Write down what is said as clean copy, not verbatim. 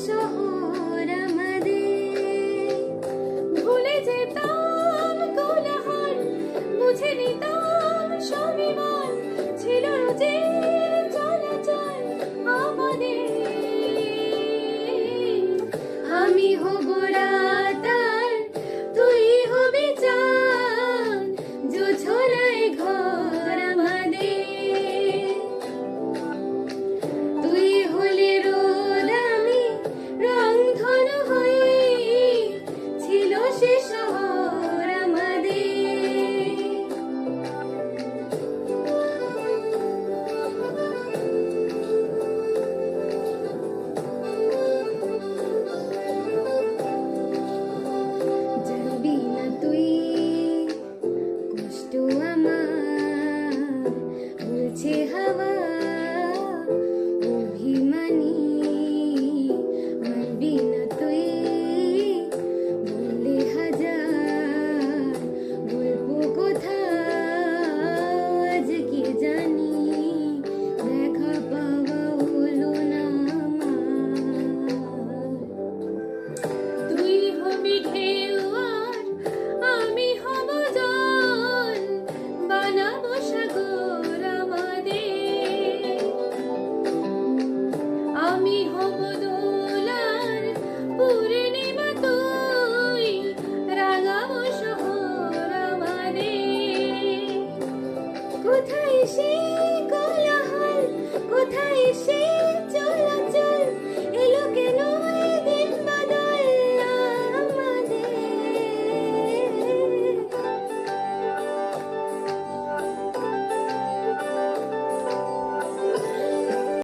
শহর আমাদের। ভুলে যেতাম কোলাহল, বুঝে নিতাম স্বাভিমান, ছিল যে চলাচল আমাদের। আমি হব রাত আর তুই হবি চাঁদ, জোছনায় ঘর আমাদের। তুই হলে রোদ, আমি রংধনু হয়ে, ছিল সে শহর আমাদের। জানবি না তুই কষ্ট আমার, বলছে হাওয়া অভিমানী। মানবি না তুই বললে হাজার গল্প কথা, আজ কি জানি দেখা পাওয়া হলো না আমার। তুই হবি ঢেউ আর আমি হব জল, বানাবো সাগর আমাদের। আমি হব দোলার পূর্ণিমা, তুই রাঙাবো শহর আমাদের। কোথায় সে